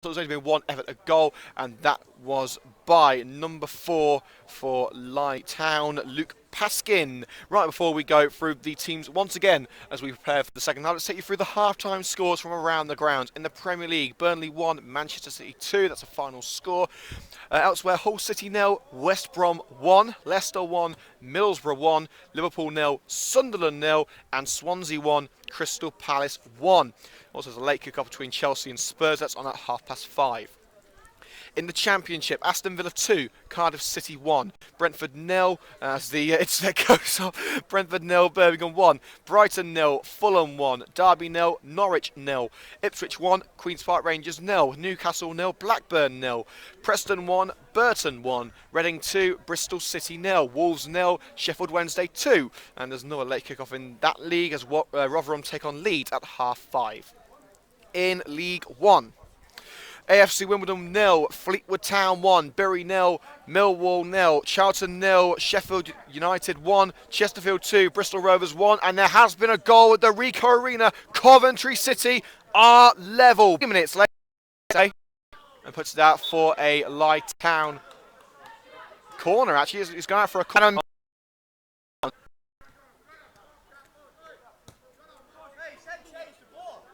There's only been one effort at goal, and that was by number 4 for Lye Town, Luke Paskin. Right before we go through the teams once again as we prepare for the second half, let's take you through the half-time scores from around the ground. In the Premier League, Burnley 1, Manchester City 2, that's a final score. Elsewhere, Hull City 0, West Brom 1, Leicester 1, Middlesbrough 1, Liverpool 0, Sunderland 0, and Swansea 1, Crystal Palace 1. Also, there's a late kick-off between Chelsea and Spurs. That's on at 5:30. In the Championship, Aston Villa 2, Cardiff City 1, Brentford 0, as the internet goes off, Brentford 0, Birmingham 1, Brighton 0, Fulham 1, Derby 0, Norwich 0, Ipswich 1, Queen's Park Rangers 0, Newcastle 0, Blackburn 0, Preston 1, Burton 1, Reading 2, Bristol City 0, Wolves 0, Sheffield Wednesday 2, and there's another late kick-off in that league as Rotherham take on Leeds at 5:30. In League 1, AFC Wimbledon 0, Fleetwood Town 1, Bury 0, Millwall 0, Charlton 0, Sheffield United 1, Chesterfield 2, Bristol Rovers 1, and there has been a goal at the Ricoh Arena. Coventry City are level. 2 minutes later, and puts it out for a Lye Town corner. Actually, he's going out for a corner.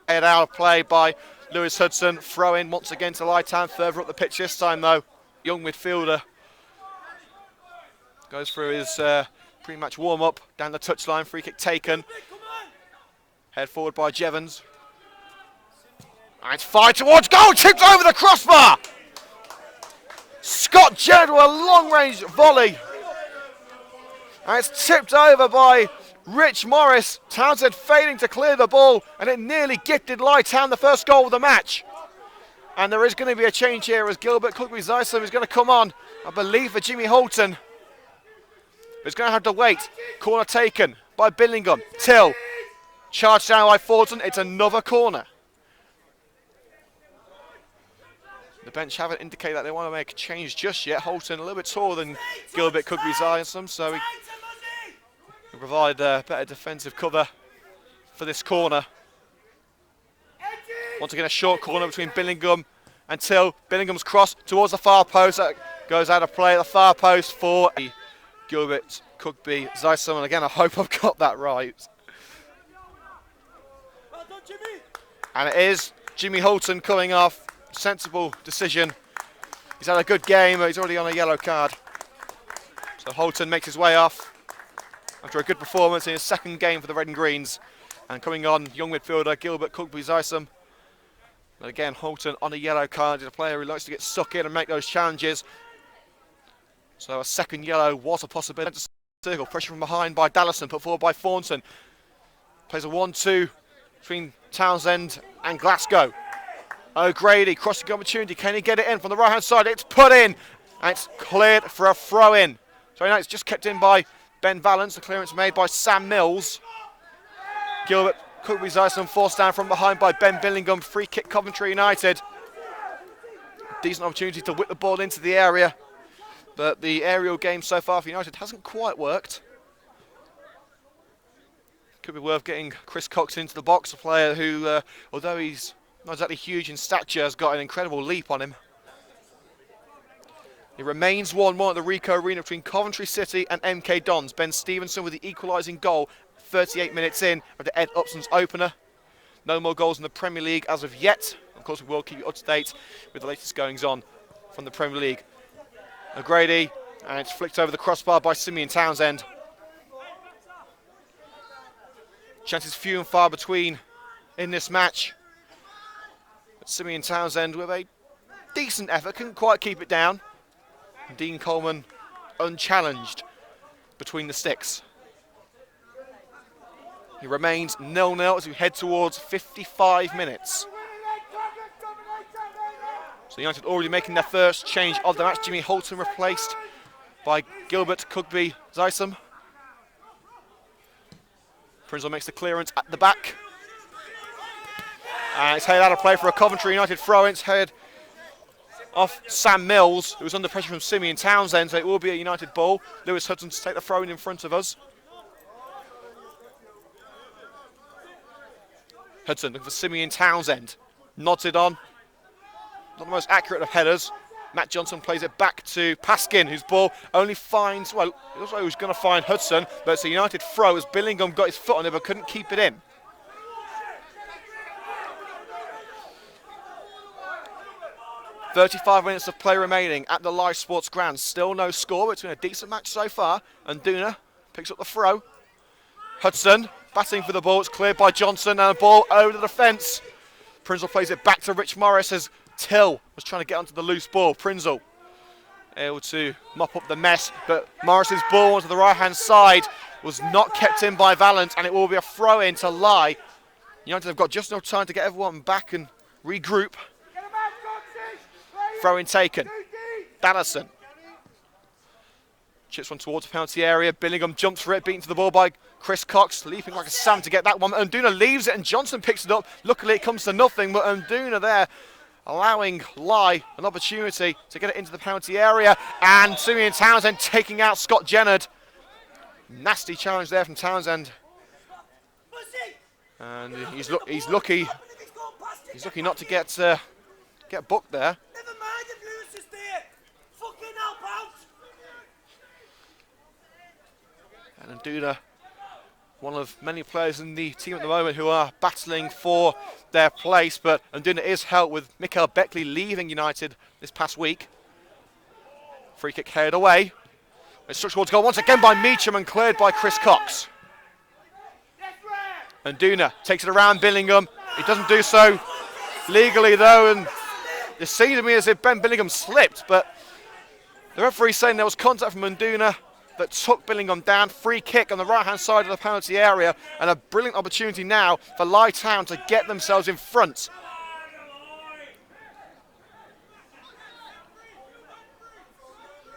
Head out of play by Lewis Hudson, throw in once again to Lye Town, further up the pitch this time though. Young midfielder goes through his pre-match warm-up, down the touchline, free kick taken. Head forward by Jevons. And it's fired towards goal, tipped over the crossbar! Scott Jedd with a long-range volley. And it's tipped over by Rich Morris. Townsend failing to clear the ball, and it nearly gifted Lye Town the first goal of the match. And there is going to be a change here as Gilbert Cookby-Zysom is going to come on, I believe, for Jimmy Holton. He's going to have to wait. Corner taken by Billingham. Till. Charged down by Thornton. It's another corner. The bench haven't indicated that they want to make a change just yet. Holton a little bit taller than Gilbert Cookby-Zysom, so he can provide better defensive cover for this corner. Once again, a short corner between Billingham and Till. Billingham's cross towards the far post. That goes out of play at the far post for Gilbert Cookby-Zysom. And again, I hope I've got that right. And it is Jimmy Holton coming off. Sensible decision. He's had a good game, but he's already on a yellow card. So Holton makes his way off after a good performance in his second game for the Red and Greens. And coming on, young midfielder Gilbert Cookby-Zysom. And again, Holton on a yellow card. He's a player who likes to get stuck in and make those challenges. So a second yellow was a possibility. Circle, pressure from behind by Dallison, put forward by Thornton. Plays a 1-2 between Townsend and Glasgow. O'Grady, crossing opportunity. Can he get it in from the right-hand side? It's put in, and it's cleared for a throw-in. So now it's just kept in by Ben Valance. The clearance made by Sam Mills. Gilbert Cookby-Zysom forced down from behind by Ben Billingham. Free kick, Coventry United. Decent opportunity to whip the ball into the area, but the aerial game so far for United hasn't quite worked. Could be worth getting Chris Cox into the box, a player who, although he's not exactly huge in stature, has got an incredible leap on him. It remains 1-1 at the Ricoh Arena between Coventry City and MK Dons. Ben Stevenson with the equalising goal 38 minutes in of the Ed Upson's opener. No more goals in the Premier League as of yet. Of course, we will keep you up to date with the latest goings on from the Premier League. O'Grady, and it's flicked over the crossbar by Simeon Townsend. Chances few and far between in this match. But Simeon Townsend with a decent effort, couldn't quite keep it down. Dean Coleman unchallenged between the sticks. He remains 0-0 as we head towards 55 minutes. So United already making their first change of the match. Jimmy Holton replaced by Gilbert Cookby-Zysom. Prinzel makes the clearance at the back. And it's headed out of play for a Coventry United throw-in. It's headed off Sam Mills, who was under pressure from Simeon Townsend, so it will be a United ball. Lewis Hudson to take the throw-in in front of us. Hudson looking for Simeon Townsend. Nods it on. Not the most accurate of headers. Matt Johnson plays it back to Paskin, whose ball only finds, well, it looks like he was going to find Hudson, but it's a United throw as Billingham got his foot on it but couldn't keep it in. "35 minutes of play remaining at the Live Sports Ground. Still no score. It's been a decent match so far. And Duna picks up the throw. Hudson batting for the ball. It's cleared by Johnson and a ball over the defence. Prinzel plays it back to Rich Morris as Till was trying to get onto the loose ball. Prinzel able to mop up the mess, but Morris's ball onto the right-hand side was not kept in by Valance, and it will be a throw-in to Lie. United have got just enough time to get everyone back and regroup. Throw-in taken. Dallison chips one towards the penalty area. Billingham jumps for it, beaten to the ball by Chris Cox, leaping like a salmon to get that one. Nduna leaves it and Johnson picks it up. Luckily it comes to nothing, but Nduna there allowing Lie an opportunity to get it into the penalty area. And Simeon Townsend taking out Scott Jennard. Nasty challenge there from Townsend. And he's lucky not to get booked there. And Nduna, one of many players in the team at the moment who are battling for their place, but Nduna is helped with Mikael Beckley leaving United this past week. Free kick headed away. It's struck towards goal once again by Meacham and cleared by Chris Cox. Nduna takes it around Billingham. He doesn't do so legally though, and it seemed to me as if Ben Billingham slipped, but the referee saying there was contact from Nduna that took Billingham down. Free kick on the right-hand side of the penalty area, and a brilliant opportunity now for Lie Town to get themselves in front.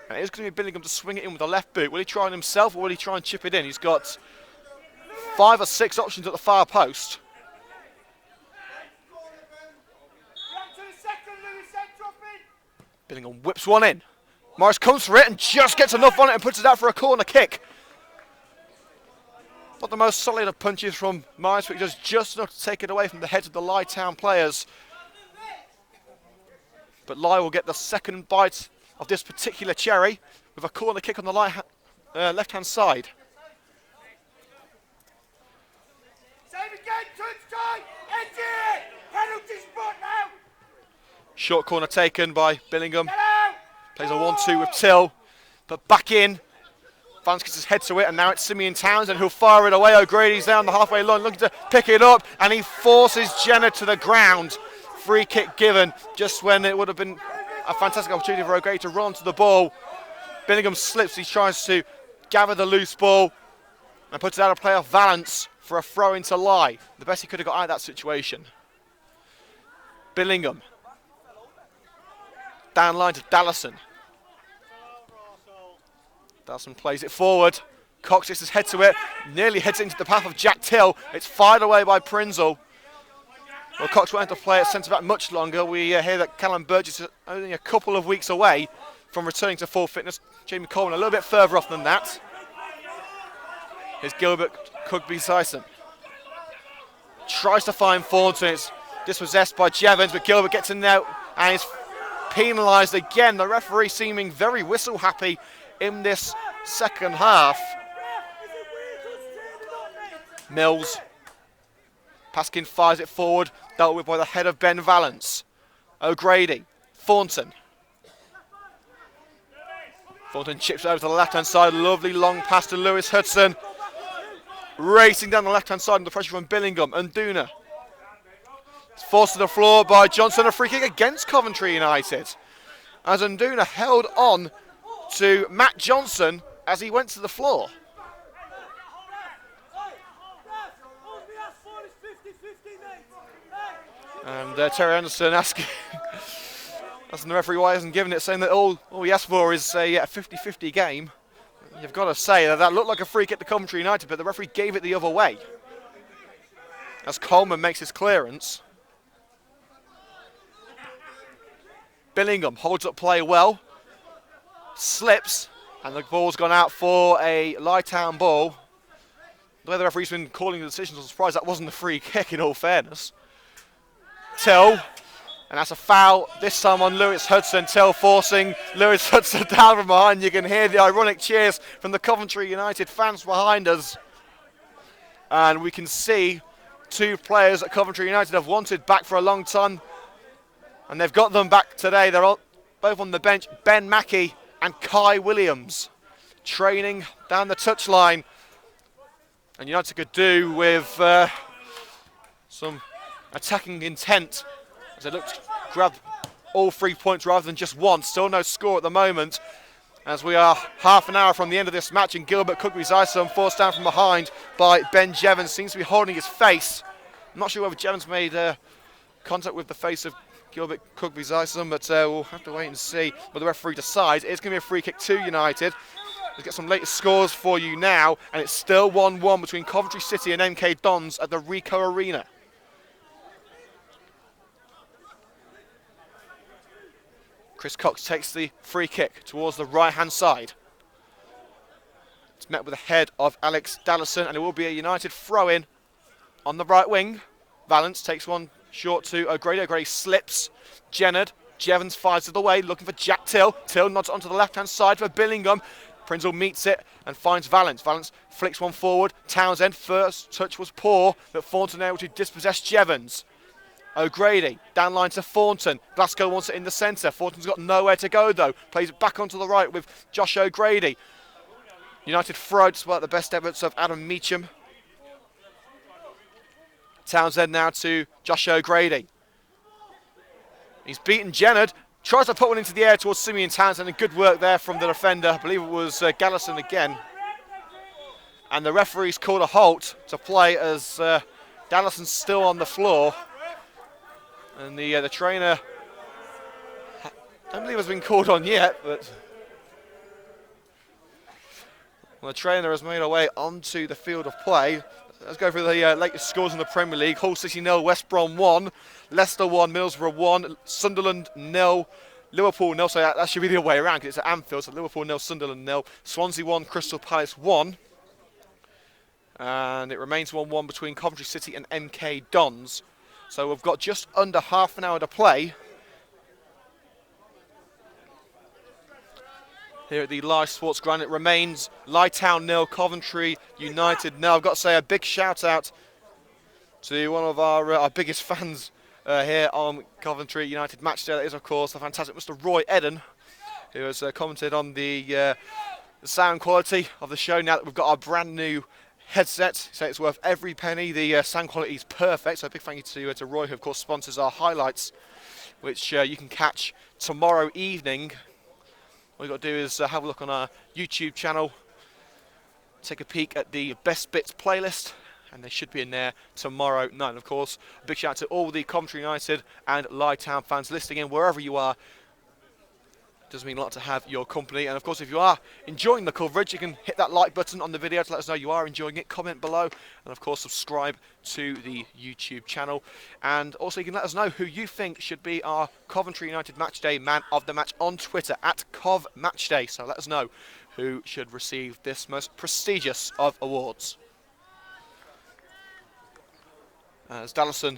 And it is going to be Billingham to swing it in with the left boot. Will he try it himself or will he try and chip it in? He's got 5 or 6 options at the far post. Billingham whips one in. Morris comes for it and just gets enough on it and puts it out for a corner kick. Not the most solid of punches from Morris, but he does just enough to take it away from the heads of the Lie Town players. But Lie will get the second bite of this particular cherry with a corner kick on the left-hand side. Short corner taken by Billingham. Plays a 1-2 with Till, but back in. Vance gets his head to it, and now it's Simeon Townsend who'll fire it away. O'Grady's down the halfway line, looking to pick it up, and he forces Jenner to the ground. Free kick given just when it would have been a fantastic opportunity for O'Grady to run to the ball. Billingham slips, he tries to gather the loose ball and puts it out of play off Valance for a throw into Lie. The best he could have got out of that situation. Billingham. Down line to Dallison. Dallison plays it forward. Cox gets his head to it, nearly heads into the path of Jack Till. It's fired away by Prinzel. Well, Cox won't have to play at centre back much longer. We hear that Callum Burgess is only a couple of weeks away from returning to full fitness. Jamie Coleman a little bit further off than that. Here's Gilbert Cugby-Syson. Tries to find Thornton. It's dispossessed by Jevons, but Gilbert gets in there and is penalised again. The referee seeming very whistle happy in this second half. Mills. Paskin fires it forward, dealt with by the head of Ben Valance. O'Grady. Thornton. Thornton chips over to the left-hand side. Lovely long pass to Lewis Hudson. Racing down the left-hand side under pressure from Billingham. Nduna. It's forced to the floor by Johnson. A free kick against Coventry United, as Nduna held on to Matt Johnson as he went to the floor. And Terry Anderson asking the referee why he hasn't given it, saying that all he asked for is a 50-50 game. You've got to say that looked like a free kick to Coventry United, but the referee gave it the other way. As Coleman makes his clearance. Billingham holds up play well. Slips, and the ball's gone out for a Lie Town ball. The way the referee's been calling the decisions, I'm surprised that wasn't a free kick in all fairness. Till And that's a foul, this time on Lewis Hudson. Till forcing Lewis Hudson down from behind. You can hear the ironic cheers from the Coventry United fans behind us. And we can see two players that Coventry United have wanted back for a long time. And they've got them back today. They're all, both on the bench. Ben Mackey and Kai Williams training down the touchline. And United could do with some attacking intent as they look to grab all 3 points rather than just one. Still no score at the moment as we are half an hour from the end of this match, and Gilbert Cookby-Zysom forced down from behind by Ben Jevons. Seems to be holding his face. I'm not sure whether Jevons made contact with the face of Gilbert Cookby-Zysom, but we'll have to wait and see what the referee decides. It's going to be a free kick to United. Let's get some latest scores for you now, and it's still 1-1 between Coventry City and MK Dons at the Ricoh Arena. Chris Cox takes the free kick towards the right-hand side. It's met with a head of Alex Dallison, and it will be a United throw-in on the right wing. Valence takes one short to O'Grady. O'Grady slips. Jennard. Jevons fires it away, looking for Jack Till. Till nods onto the left-hand side for Billingham. Prinzel meets it and finds Valence. Valence flicks one forward. Townsend, first touch was poor, but Thornton able to dispossess Jevons. O'Grady, down line to Thornton. Glasgow wants it in the centre. Thornton's got nowhere to go though. Plays it back onto the right with Josh O'Grady. United throw despite the best efforts of Adam Meacham. Townsend now to Josh O'Grady. He's beaten Jennard. Tries to put one into the air towards Simeon Townsend, and good work there from the defender. I believe it was Gallison again. And the referee's called a halt to play as Dallason's still on the floor. And the trainer, I don't believe has been called on yet, but the trainer has made her way onto the field of play. Let's go through the latest scores in the Premier League. Hull City 0, West Brom 1, Leicester 1, Middlesbrough 1, Sunderland 0, Liverpool 0. So that should be the other way around because it's at Anfield. So Liverpool 0, Sunderland 0, Swansea 1, Crystal Palace 1. And it remains 1-1 between Coventry City and MK Dons. So we've got just under half an hour to play here at the Live Sports Ground. It remains Lytown 0, Coventry United 0. I've got to say a big shout out to one of our biggest fans here on Coventry United Matchday. That is, of course, the fantastic Mr. Roy Eden, who has commented on the sound quality of the show now that we've got our brand new headset. So it's worth every penny. The sound quality is perfect. So a big thank you to Roy, who of course sponsors our highlights, which you can catch tomorrow evening. All you've got to do is have a look on our YouTube channel, take a peek at the Best Bits playlist, and they should be in there tomorrow night. And of course, a big shout out to all the Coventry United and Lytown fans listening in wherever you are. It does mean a lot to have your company. And of course, if you are enjoying the coverage, you can hit that like button on the video to let us know you are enjoying it. Comment below, and of course, subscribe to the YouTube channel. And also, you can let us know who you think should be our Coventry United Matchday Man of the Match on Twitter at CovMatchday. So let us know who should receive this most prestigious of awards. As Dallison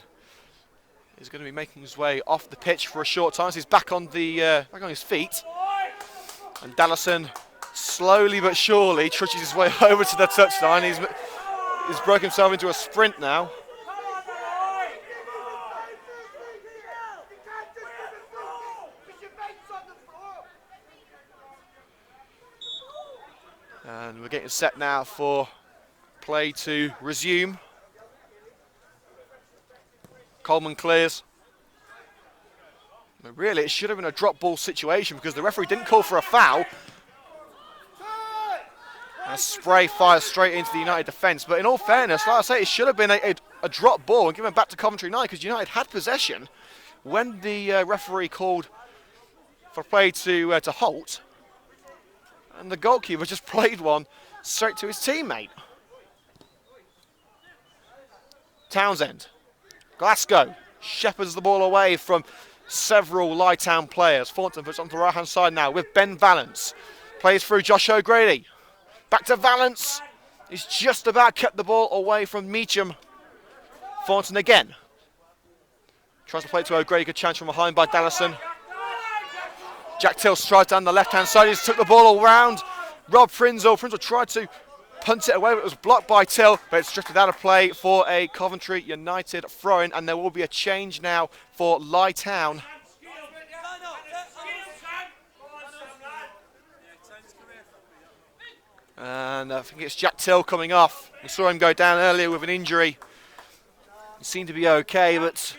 is going to be making his way off the pitch for a short time. So he's back on his feet, and Dallison slowly but surely trudges his way over to the touchline. He's broken himself into a sprint now. And we're getting set now for play to resume. Coleman clears. But really, it should have been a drop ball situation because the referee didn't call for a foul. And spray fires straight into the United defence. But in all fairness, like I say, it should have been a drop ball and given back to Coventry United because United had possession when the referee called for play to halt. And the goalkeeper just played one straight to his teammate. Townsend. Glasgow shepherds the ball away from several Lytown players. Thornton puts it onto the right-hand side now with Ben Valence. Plays through Josh O'Grady. Back to Valence. He's just about kept the ball away from Meacham. Thornton again. Tries to play it to O'Grady. Good chance from behind by Dallison. Jack Till strides down the left-hand side. He's took the ball all round. Rob Prinzel. Prinzel tried to punt it away, but it was blocked by Till. But it's drifted out of play for a Coventry United throw-in. And there will be a change now for Lye Town. And I think it's Jack Till coming off. We saw him go down earlier with an injury. He seemed to be okay, but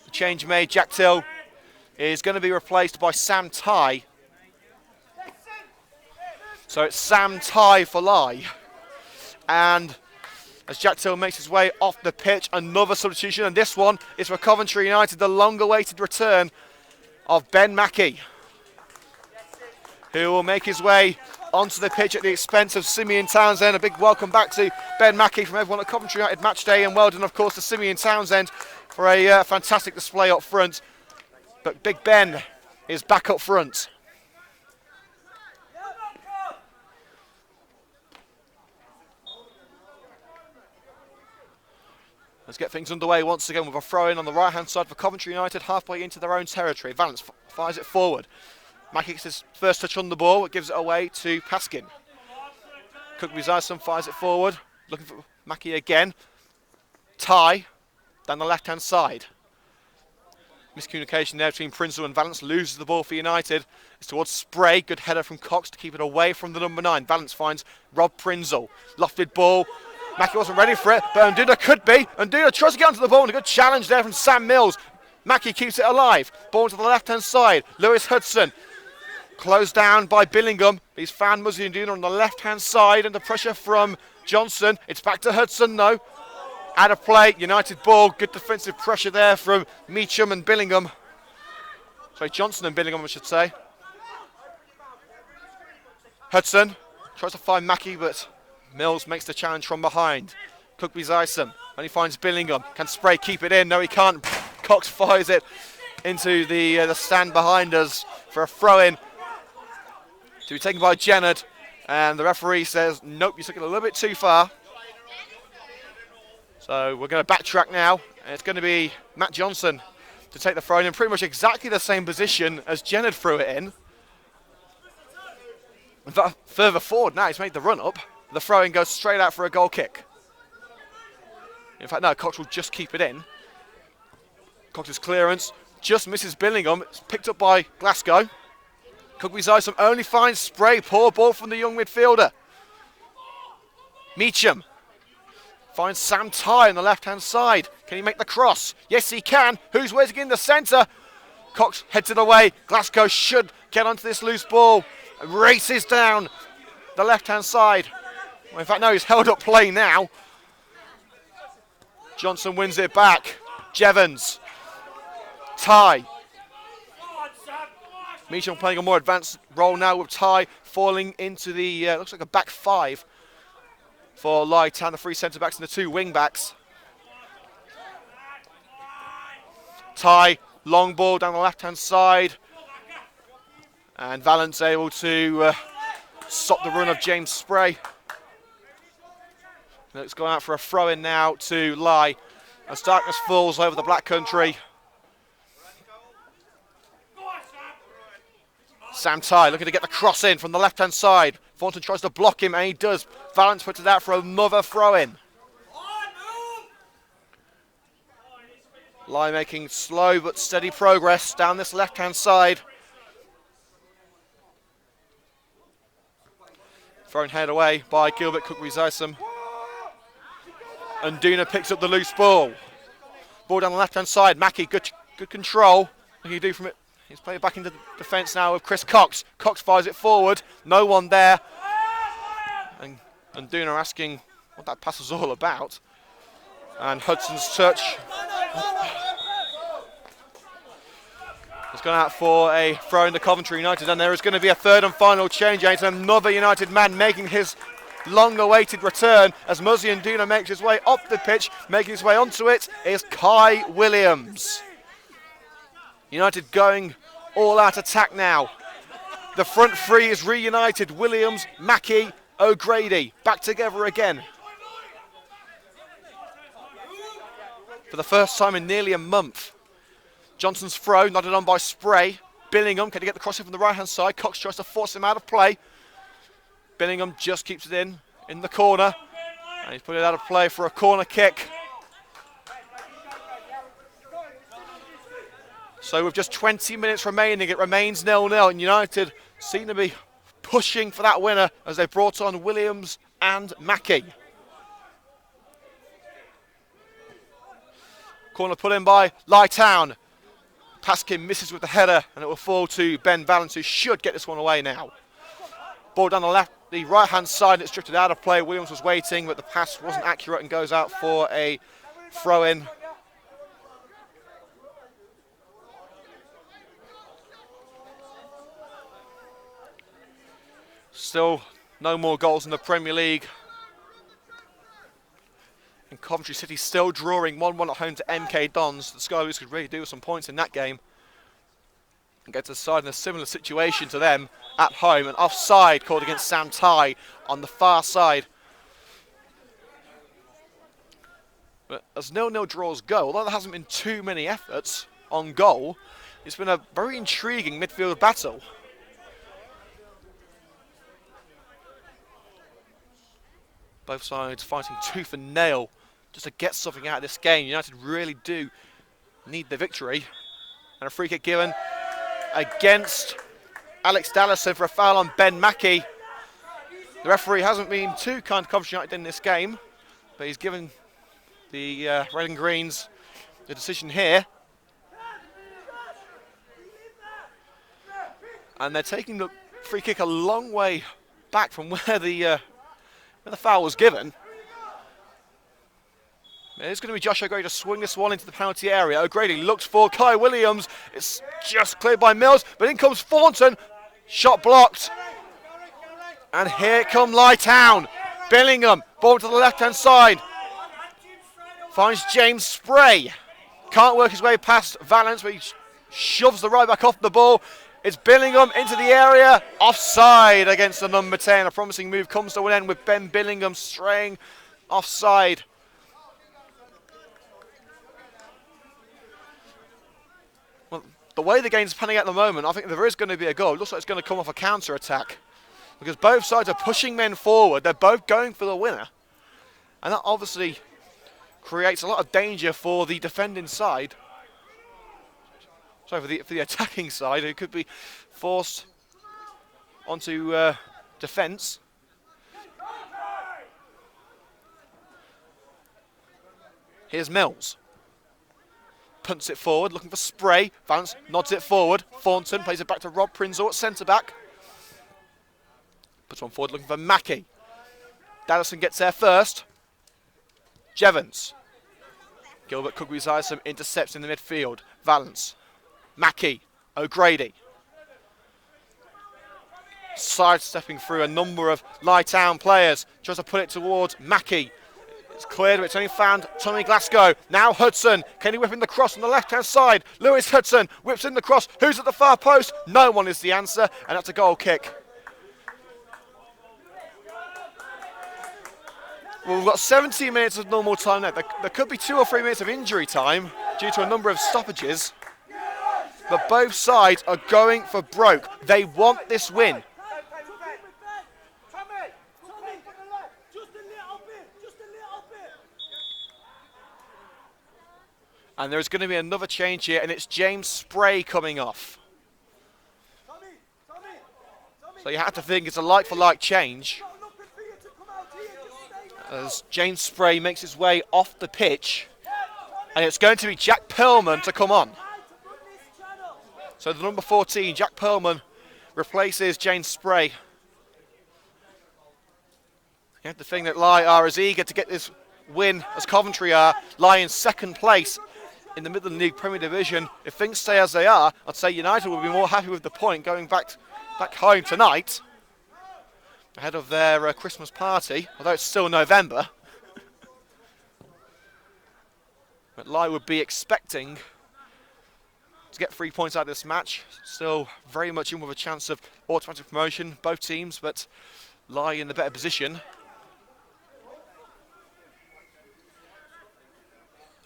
the change made. Jack Till is going to be replaced by Sam Tighe. So it's Sam Tighe for Lye. And as Jack Till makes his way off the pitch, another substitution. And this one is for Coventry United, the long-awaited return of Ben Mackey, who will make his way onto the pitch at the expense of Simeon Townsend. A big welcome back to Ben Mackey from everyone at Coventry United Match Day, and well done, of course, to Simeon Townsend for a fantastic display up front. But Big Ben is back up front. Let's get things underway once again with a throw-in on the right-hand side for Coventry United, halfway into their own territory. Valance fires it forward. Mackey gets his first touch on the ball. It gives it away to Paskin. Cook-Buzaison fires it forward. Looking for Mackey again. Tighe down the left-hand side. Miscommunication there between Prinzel and Valance. Loses the ball for United. It's towards Spray. Good header from Cox to keep it away from the number 9. Valance finds Rob Prinzel. Lofted ball. Mackey wasn't ready for it, but Nduna could be. Nduna tries to get onto the ball, and a good challenge there from Sam Mills. Mackey keeps it alive. Ball to the left-hand side. Lewis Hudson. Closed down by Billingham. He's found Muzzy Nduna on the left-hand side, under pressure from Johnson. It's back to Hudson, though. Out of play, United ball. Good defensive pressure there from Meacham and Billingham. Sorry, Johnson and Billingham, I should say. Hudson tries to find Mackey, but Mills makes the challenge from behind. Cook-Buzaison only finds Billingham. Can Spray keep it in? No, he can't. Cox fires it into the stand behind us for a throw-in to be taken by Jennard. And the referee says, nope, you took it a little bit too far. So we're going to backtrack now. And it's going to be Matt Johnson to take the throw in pretty much exactly the same position as Jennard threw it in. Further forward now, he's made the run-up. The throw-in goes straight out for a goal kick. In fact, no, Cox will just keep it in. Cox's clearance just misses Billingham. It's picked up by Glasgow. Cook-Buzaison only finds Spray. Poor ball from the young midfielder. Meacham finds Sam Tighe on the left-hand side. Can he make the cross? Yes, he can. Who's waiting in the centre? Cox heads it away. Glasgow should get onto this loose ball. Races down the left-hand side. Well, in fact, no, he's held up play now. Johnson wins it back. Jevons. Tighe. Meacham playing a more advanced role now with Tighe falling into the, looks like a back 5 for Lye Town, the 3 centre-backs and the 2 wing-backs. Tighe, long ball down the left-hand side. And Valance able to stop the run of James Spray. And it's gone out for a throw-in now to Lye as darkness falls over the Black Country. Sam Tighe looking to get the cross in from the left-hand side. Thornton tries to block him, and he does. Valance puts it out for another throw-in. Lye making slow but steady progress down this left-hand side. Thrown head away by Gilbert Cook-Buzaison. And Nduna picks up the loose ball. Ball down the left-hand side. Mackey, good control. What can you do from it? He's playing back into the defence now with Chris Cox. Cox fires it forward. No one there. And Nduna asking what that pass was all about. And Hudson's touch. It's gone out for a throw into Coventry United. And there is going to be a third and final change. And it's another United man making his long-awaited return as Muzzy Nduna makes his way up the pitch. Making his way onto it is Kai Williams. United going all-out attack now. The front 3 is reunited. Williams, Mackey, O'Grady back together again. for the first time in nearly a month. Johnson's throw, nodded on by Spray. Billingham, can he get the crossing from the right-hand side? Cox tries to force him out of play. Billingham just keeps it in the corner. And he's put it out of play for a corner kick. So with just 20 minutes remaining, it remains 0-0. And United seem to be pushing for that winner as they brought on Williams and Mackey. Corner put in by Lytown. Paskin misses with the header, and it will fall to Ben Valance, who should get this one away now. Ball down the right-hand side, it's drifted out of play. Williams was waiting, but the pass wasn't accurate and goes out for a throw-in. Still no more goals in the Premier League. And Coventry City still drawing 1-1 at home to MK Dons. The Sky Blues could really do with some points in that game and get to the side in a similar situation to them at home. An offside called against Sam Tighe on the far side. But as 0-0 draws go, although there hasn't been too many efforts on goal, it's been a very intriguing midfield battle. Both sides fighting tooth and nail just to get something out of this game. United really do need the victory. And a free kick given against Alex Dallison for a foul on Ben Mackey. The referee hasn't been too kind to Coventry United in this game, but he's given the Red and Greens the decision here. And they're taking the free kick a long way back from where the foul was given. It's going to be Josh O'Grady to swing this one into the penalty area. O'Grady looks for Kai Williams. It's just cleared by Mills, but in comes Thornton. Shot blocked. And here come Lytown. Billingham, ball to the left-hand side. Finds James Spray. Can't work his way past Valance, but he shoves the right back off the ball. It's Billingham into the area, offside against the number 10. A promising move comes to an end with Ben Billingham straying offside. Well, the way the game's panning out at the moment, I think there is going to be a goal. It looks like it's going to come off a counter-attack because both sides are pushing men forward. They're both going for the winner. And that obviously creates a lot of danger for the defending side. So for the attacking side, it could be forced onto defence. Here's Mills. Punts it forward, looking for Spray. Vance nods it forward. Thornton plays it back to Rob Prinzel at centre-back. Puts one forward, looking for Mackey. Dallison gets there first. Jevons. Gilbert Kukwizaya some intercepts in the midfield. Valance. Mackey, O'Grady. Sidestepping through a number of Lytown players. Tries to put it towards Mackey. It's cleared, but it's only found Tommy Glasgow. Now Hudson. Can he whip in the cross on the left-hand side? Lewis Hudson whips in the cross. Who's at the far post? No one is the answer, and that's a goal kick. Well, we've got 17 minutes of normal time now. There could be 2 or 3 minutes of injury time due to a number of stoppages. But both sides are going for broke. They want this win. And there's going to be another change here, and it's James Spray coming off. So you have to think it's a like-for-like change, as James Spray makes his way off the pitch, and it's going to be Jack Perlman to come on. So the number 14, Jack Perlman, replaces James Spray. You have to think that Lie are as eager to get this win as Coventry are. Lie in second place in the Midland League Premier Division. If things stay as they are, I'd say United will be more happy with the point going back home tonight, ahead of their Christmas party, although it's still November. But Lie would be expecting to get 3 points out of this match. Still very much in with a chance of automatic promotion, both teams, but Lie in the better position.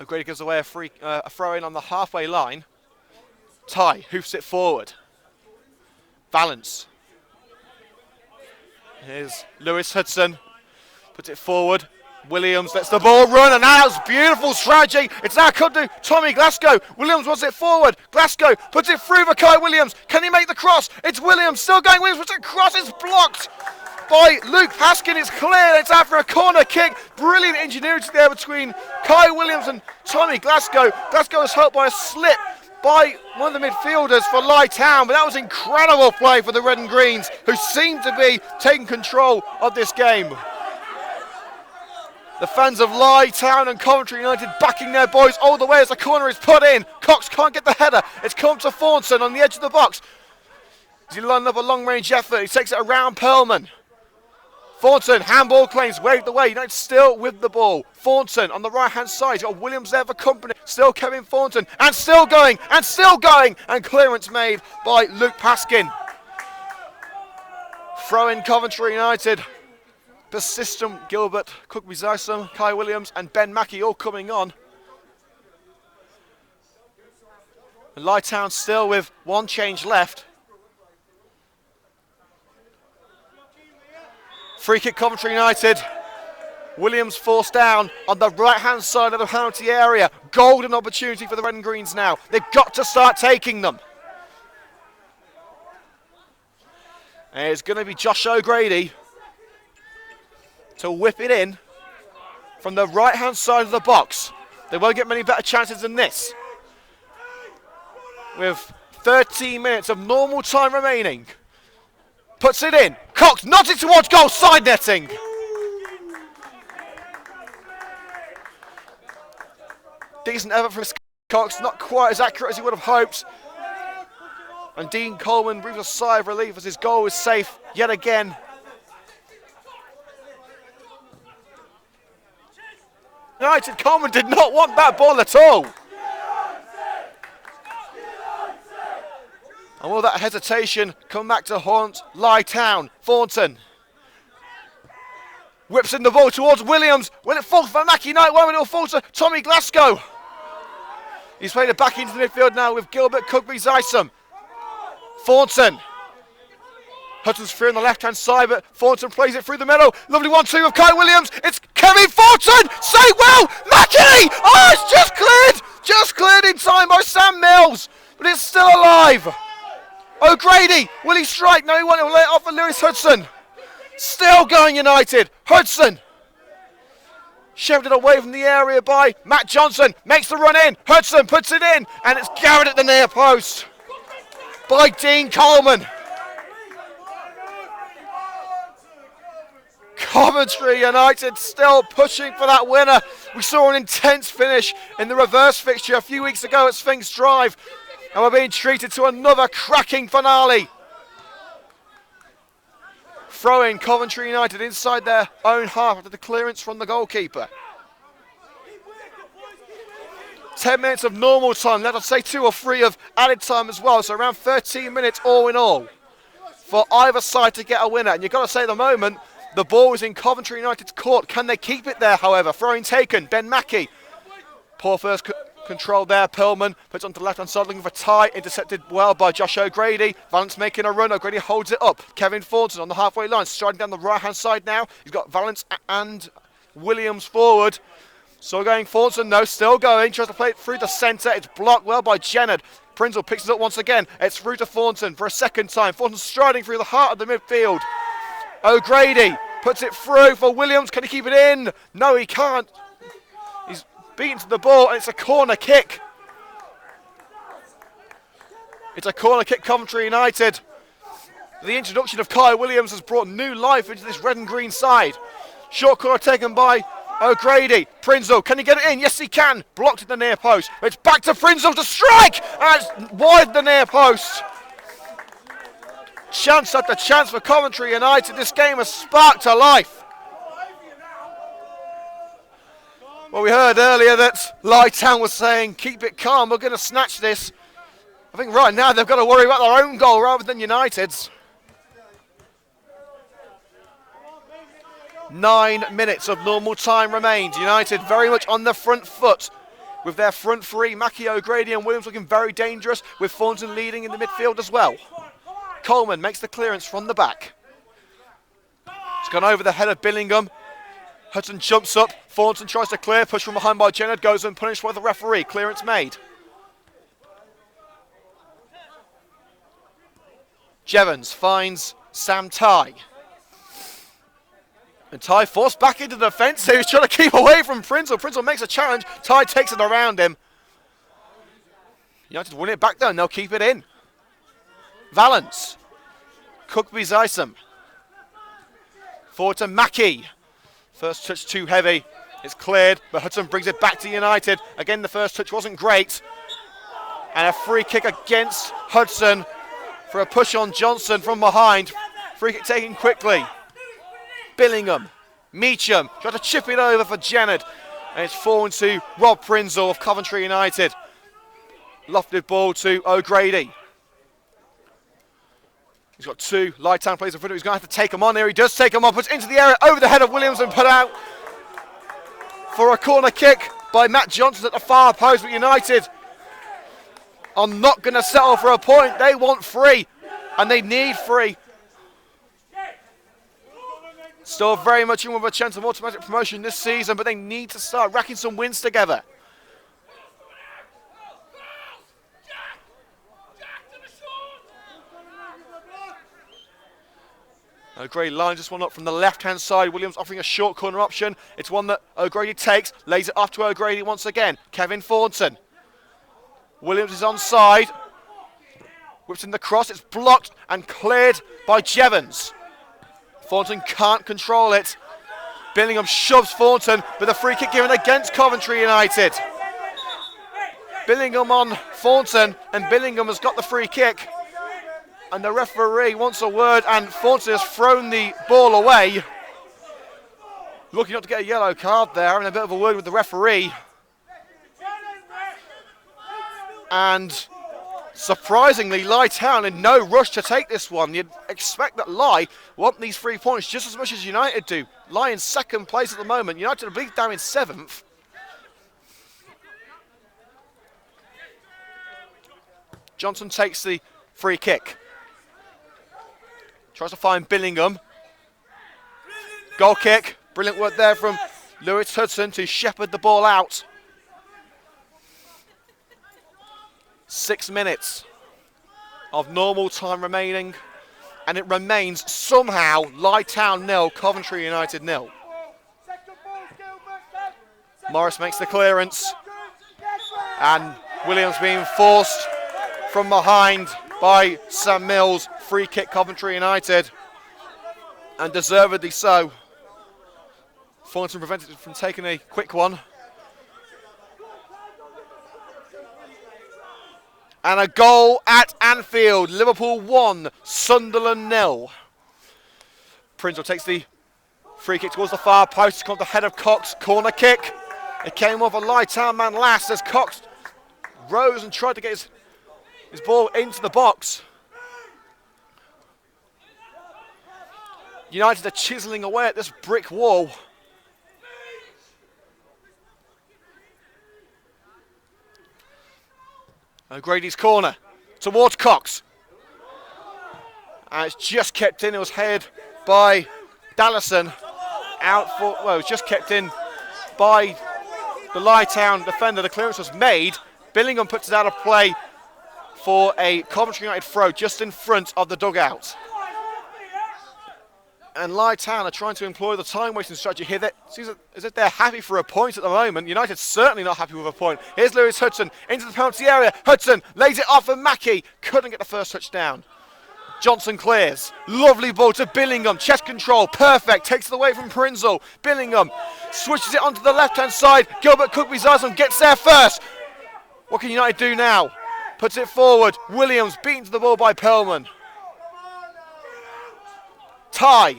O'Grady gives away a throw in on the halfway line. Ty hoofs it forward. Valance. Here's Lewis Hudson. Puts it forward. Williams lets the ball run, and now it's beautiful strategy. It's now come to Tommy Glasgow. Williams wants it forward. Glasgow puts it through for Kai Williams. Can he make the cross? It's Williams still going. Williams puts it across. It's blocked by Luke Paskin. It's cleared. It's after a corner kick. Brilliant ingenuity there between Kai Williams and Tommy Glasgow. Glasgow was helped by a slip by one of the midfielders for Lye Town, but that was incredible play for the Red and Greens, who seem to be taking control of this game. The fans of Lye Town and Coventry United backing their boys all the way as the corner is put in. Cox can't get the header. It's come to Thornton on the edge of the box. As he lined up a long-range effort, he takes it around Perlman. Thornton, handball claims, waved away. United still with the ball. Thornton on the right-hand side. He's got Williams there for company. Still Kevin Thornton. And still going. And still going. And clearance made by Luke Paskin. Throw in Coventry United. Persistent Gilbert, Cookby Zysum, Kai Williams and Ben Mackey all coming on. And Lye Town still with one change left. Free kick Coventry United. Williams forced down on the right-hand side of the penalty area. Golden opportunity for the Red and Greens now. They've got to start taking them. And it's going to be Josh O'Grady to whip it in from the right-hand side of the box. They won't get many better chances than this. With 13 minutes of normal time remaining. Puts it in. Cox nods it towards goal, side netting. Decent effort from Cox, not quite as accurate as he would have hoped. And Dean Coleman breathes a sigh of relief as his goal is safe yet again. United Coleman did not want that ball at all. And will that hesitation come back to haunt Lye Town? Thornton whips in the ball towards Williams. Will it fall for Mackie Knight? Won't it? It'll fall to Tommy Glasgow. He's played it back into the midfield now with Gilbert Cookby Zysum. Thornton. Hudson's free on the left-hand side, but Thornton plays it through the middle. Lovely 1-2 of Kai Williams. It's Kevin Thornton. Say well, Mackie. Oh, it's just cleared. Just cleared in time by Sam Mills, but it's still alive. O'Grady, will he strike? No, he won't. He'll lay it off for Lewis Hudson. Still going United. Hudson. Shoved it away from the area by Matt Johnson. Makes the run in. Hudson puts it in, and it's garroted at the near post by Dean Coleman. Coventry United still pushing for that winner. We saw an intense finish in the reverse fixture a few weeks ago at Sphinx Drive, and we're being treated to another cracking finale. Throw in Coventry United inside their own half after the clearance from the goalkeeper. 10 minutes of normal time, let us say 2 or 3 of added time as well, so around 13 minutes all in all for either side to get a winner. And you've got to say at the moment, the ball is in Coventry United's court. Can they keep it there, however? Throwing taken, Ben Mackey. Poor first control there, Perlman puts it onto the left-hand side looking for Ty, intercepted well by Josh O'Grady. Valance making a run, O'Grady holds it up. Kevin Thornton on the halfway line, striding down the right-hand side now. He's got Valance and Williams forward. So going Thornton, no, still going, tries to play it through the centre. It's blocked well by Jennard. Prinzel picks it up once again. It's through to Thornton for a second time. Thornton striding through the heart of the midfield. O'Grady puts it through for Williams. Can he keep it in? No, he can't. He's beaten to the ball, and it's a corner kick. It's a corner kick, Coventry United. The introduction of Kai Williams has brought new life into this red and green side. Short corner taken by O'Grady. Prinzel, can he get it in? Yes, he can. Blocked at the near post. It's back to Prinzel to strike, and it's wide the near post. Chance after chance for Coventry United. This game has sparked to life. Well, we heard earlier that Lye Town was saying, keep it calm, we're going to snatch this. I think right now they've got to worry about their own goal rather than United's. 9 minutes of normal time remains. United very much on the front foot with their front three. Mackie, O'Grady and Williams looking very dangerous, with Thornton leading in the midfield as well. Coleman makes the clearance from the back. It's gone over the head of Billingham. Hudson jumps up. Thornton tries to clear. Push from behind by Jennard. Goes unpunished by the referee. Clearance made. Jevons finds Sam Ty. And Ty forced back into the defence. He was trying to keep away from Prinzel. Prinzel makes a challenge. Ty takes it around him. United win it back though, and they'll keep it in. Valance. Cookby's Isom. Forward to Mackie. First touch too heavy. It's cleared, but Hudson brings it back to United. Again, the first touch wasn't great. And a free kick against Hudson for a push on Johnson from behind. Free kick taken quickly. Billingham. Meacham. Tried to chip it over for Jennard. And it's fallen to Rob Prinzel of Coventry United. Lofted ball to O'Grady. He's got two Light Town players in front of him. He's going to have to take him on here. He does take him on. Puts into the area over the head of Williams and put out for a corner kick by Matt Johnson at the far post. But United are not going to settle for a point. They want 3 and they need 3. Still very much in with a chance of automatic promotion this season, but they need to start racking some wins together. O'Grady lines this one up from the left-hand side. Williams offering a short corner option. It's one that O'Grady takes, lays it off to O'Grady once again. Kevin Thornton. Williams is onside. Whips in the cross. It's blocked and cleared by Jevons. Thornton can't control it. Billingham shoves Thornton with a free kick given against Coventry United. Billingham on Thornton, and Billingham has got the free kick. And the referee wants a word, and Thornton has thrown the ball away. Looking not to get a yellow card there, having a bit of a word with the referee. And surprisingly, Lye Town in no rush to take this one. You'd expect that Lye want these 3 points just as much as United do. Lye in second place at the moment. United are bleed down in 7th. Johnson takes the free kick. Tries to find Billingham. Goal kick. Brilliant work there from Lewis Hudson to shepherd the ball out. 6 minutes of normal time remaining, and it remains somehow Lye Town 0, Coventry United 0. Morris makes the clearance, and Williams being forced from behind by Sam Mills. Free kick Coventry United, and deservedly so. Thornton prevented it from taking a quick one. And a goal at Anfield. Liverpool 1, Sunderland 0. Prinzel takes the free kick towards the far post. It's called the head of Cox. Corner kick. It came off a Lye Town man last as Cox rose and tried to get his ball into the box. United are chiseling away at this brick wall. O'Grady's corner towards Cox. And it's just kept in. It was headed by Dallison. Out for, well, it was just kept in by the Lye Town defender. The clearance was made. Billingham puts it out of play for a Coventry United throw just in front of the dugout. And Lye Town are trying to employ the time-wasting strategy here. It seems as if they're happy for a point at the moment. United's certainly not happy with a point. Here's Lewis Hudson into the penalty area. Hudson lays it off for Mackie. Couldn't get the first touchdown. Johnson clears. Lovely ball to Billingham. Chest control. Perfect. Takes it away from Prinzel. Billingham switches it onto the left-hand side. Gilbert Cookby-Zarsam gets there first. What can United do now? Puts it forward. Williams beaten to the ball by Perlman. Ty,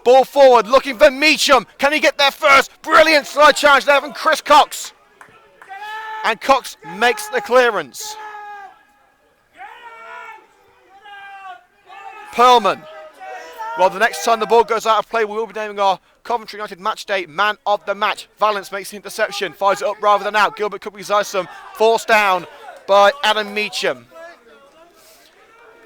ball forward, looking for Meacham. Can he get there first? Brilliant slide challenge there from Chris Cox. And Cox makes the clearance. Perlman Well, the next time the ball goes out of play, we will be naming our Coventry United matchday man of the match. Valence makes the interception, fires it up rather than out. Gilbert could be Zysum, forced down by Adam Meacham.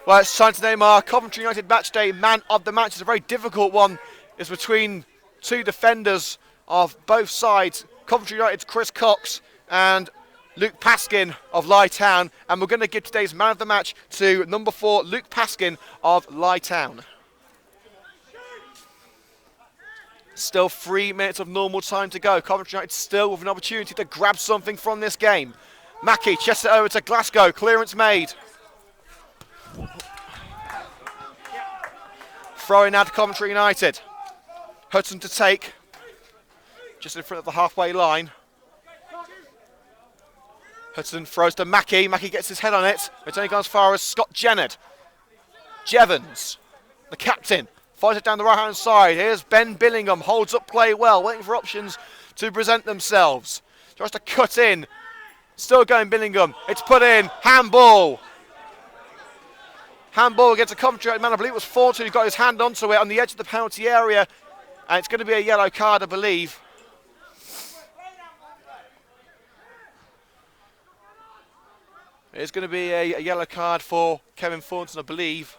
Well, it's time to name our Coventry United matchday man of the match. It's a very difficult one. It's between two defenders of both sides. Coventry United's Chris Cox and Luke Paskin of Lye Town. And we're going to give today's man of the match to number 4, Luke Paskin of Lye Town. Still 3 minutes of normal time to go. Coventry United still with an opportunity to grab something from this game. Mackie chests it over to Glasgow. Clearance made. Throwing out to Coventry United. Hudson to take. Just in front of the halfway line. Hudson throws to Mackie. Mackie gets his head on it. It's only gone as far as Scott Jennard. Jevons, the captain, fires it down the right-hand side. Here's Ben Billingham. Holds up play well. Waiting for options to present themselves. Tries to cut in. Still going Billingham. It's put in. Handball. Handball against a Coventry man. I believe it was Thornton who got his hand onto it on the edge of the penalty area. And it's going to be a yellow card, I believe. It's going to be a yellow card for Kevin Thornton, I believe.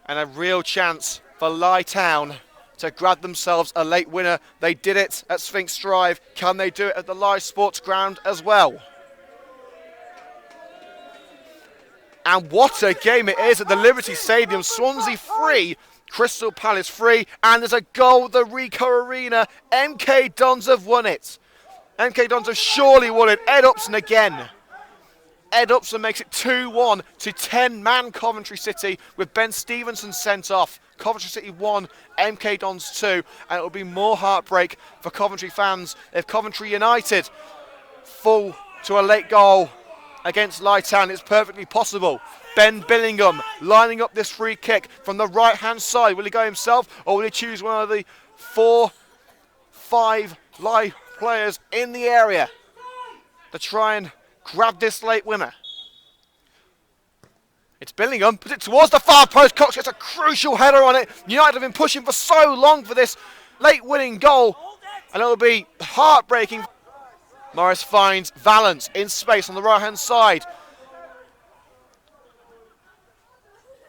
And a real chance for Lye Town to grab themselves a late winner. They did it at Sphinx Drive. Can they do it at the Lye Sports Ground as well? And what a game it is at the Liberty Stadium. Swansea 3, Crystal Palace 3, and there's a goal at the Ricoh Arena. MK Dons have won it. MK Dons have surely won it. Ed Upson again. Ed Upson makes it 2-1 to 10-man Coventry City with Ben Stevenson sent off. Coventry City 1, MK Dons 2, and it will be more heartbreak for Coventry fans if Coventry United fall to a late goal against Lye Town. It's perfectly possible. Ben Billingham lining up this free kick from the right-hand side. Will he go himself or will he choose one of the 4-5 Lye players in the area to try and grab this late winner? It's Billingham, puts it towards the far post. Cox gets a crucial header on it. United have been pushing for so long for this late winning goal, and it'll be heartbreaking. Morris finds Valence in space on the right-hand side.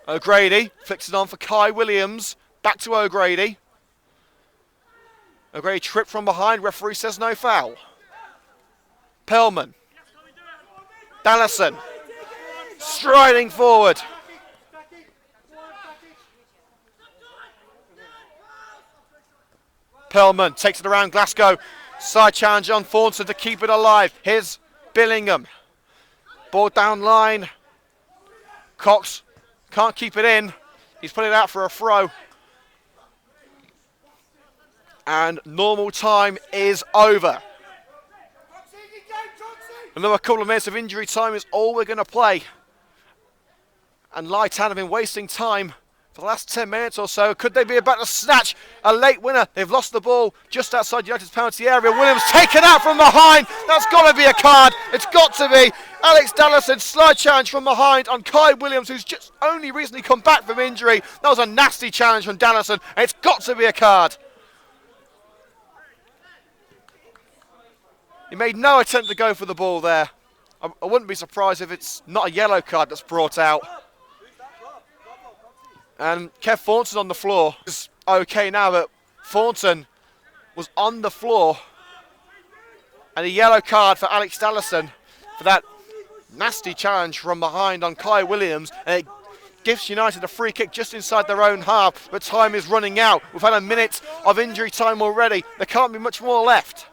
O'Grady flicks it on for Kai Williams. Back to O'Grady. O'Grady tripped from behind. Referee says no foul. Pellman. Dallison. Striding forward. Pellman takes it around Glasgow. Side challenge on Thornton to keep it alive. Here's Billingham. Ball down line. Cox can't keep it in. He's put it out for a throw. And normal time is over. Another couple of minutes of injury time is all we're going to play. And Lye Town have been wasting time for the last 10 minutes or so. Could they be about to snatch a late winner? They've lost the ball just outside United's penalty area. Williams taken out from behind. That's got to be a card. It's got to be. Alex Dallison, slide challenge from behind on Kai Williams, who's just only recently come back from injury. That was a nasty challenge from Dallison, and it's got to be a card. He made no attempt to go for the ball there. I wouldn't be surprised if it's not a yellow card that's brought out. And Kev Thornton on the floor. It's okay now, but Thornton was on the floor. And a yellow card for Alex Dallison for that nasty challenge from behind on Kai Williams. And it gives United a free kick just inside their own half, but time is running out. We've had a minute of injury time already. There can't be much more left.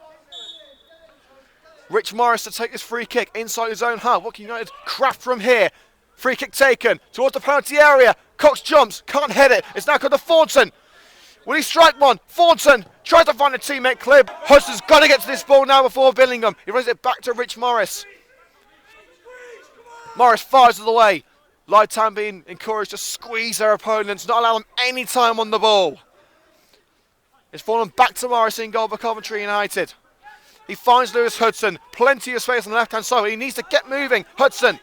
Rich Morris to take this free kick inside his own half. What can United craft from here? Free kick taken towards the penalty area. Cox jumps, can't head it. It's now got to Thornton. Will he strike one? Thornton tries to find a teammate. Clib. Hudson's got to get to this ball now before Billingham. He runs it back to Rich Morris. Morris fires it away. Lye Town being encouraged to squeeze their opponents, not allow them any time on the ball. It's fallen back to Morris in goal for Coventry United. He finds Lewis Hudson. Plenty of space on the left-hand side. He needs to get moving. Hudson.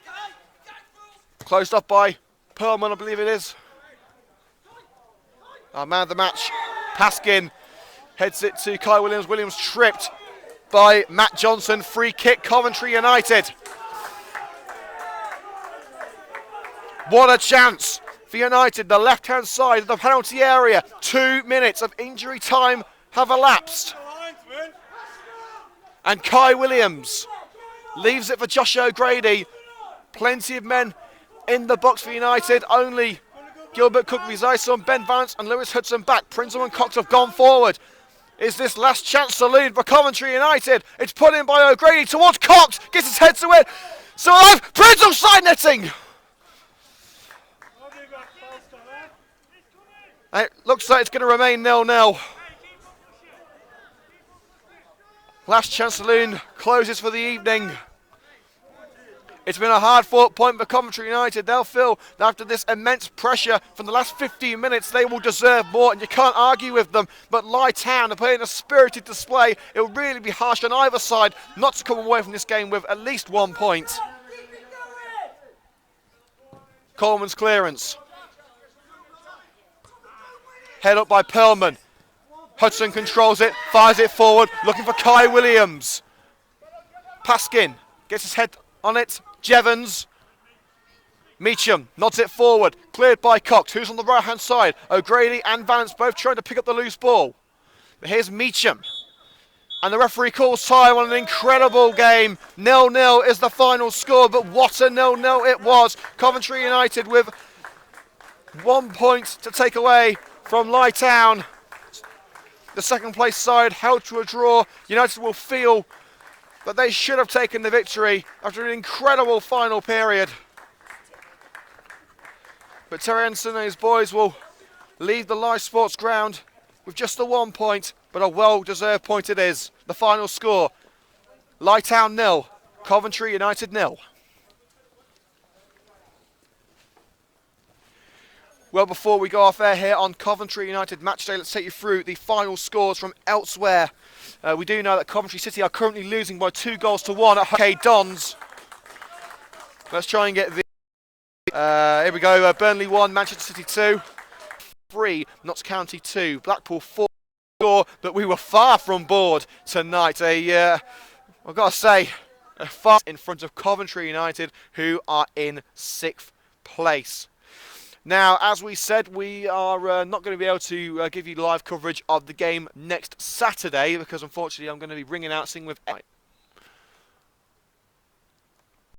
Closed up by Perlman, I believe it is. Our man of the match, Paskin, heads it to Kai Williams. Williams tripped by Matt Johnson. Free kick, Coventry United. What a chance for United, the left-hand side of the penalty area. 2 minutes of injury time have elapsed. And Kai Williams leaves it for Josh O'Grady. Plenty of men in the box for United. Only Gilbert Cook, Rizison, Ben Vance and Lewis Hudson back. Prinzel and Cox have gone forward. Is this last chance saloon for Coventry United? It's put in by O'Grady towards Cox. Gets his head to it. So alive. Prinzel side netting. It looks like it's going to remain 0-0. Last chance saloon closes for the evening. It's been a hard-fought point for Coventry United. They'll feel that after this immense pressure from the last 15 minutes, they will deserve more, and you can't argue with them. But Lie Town are playing a spirited display. It will really be harsh on either side not to come away from this game with at least 1 point. Coleman's clearance. Head up by Perlman. Hudson controls it, fires it forward, looking for Kai Williams. Paskin gets his head on it. Jevons. Meacham nods it forward, cleared by Cox, who's on the right-hand side. O'Grady and Vance both trying to pick up the loose ball. But here's Meacham. And the referee calls time on an incredible game. 0-0 is the final score, but what a 0-0 it was. Coventry United with 1 point to take away from Lie Town. The second place side held to a draw. United will feel that they should have taken the victory after an incredible final period. But Terry Anderson and his boys will leave the Lie Sports ground with just the 1 point, but a well-deserved point it is. The final score, Lie Town 0, Coventry United 0. Well, before we go off air here on Coventry United Matchday, let's take you through the final scores from elsewhere. We do know that Coventry City are currently losing by 2-1 at HK Dons. Let's try and get the... here we go, Burnley 1, Manchester City 2. 3, Notts County 2, Blackpool 4. Score, but we were far from bored tonight. I've got to say, far in front of Coventry United, who are in 6th place. Now, as we said, we are not going to be able to give you live coverage of the game next Saturday because, unfortunately, I'm going to be ringing out, singing with...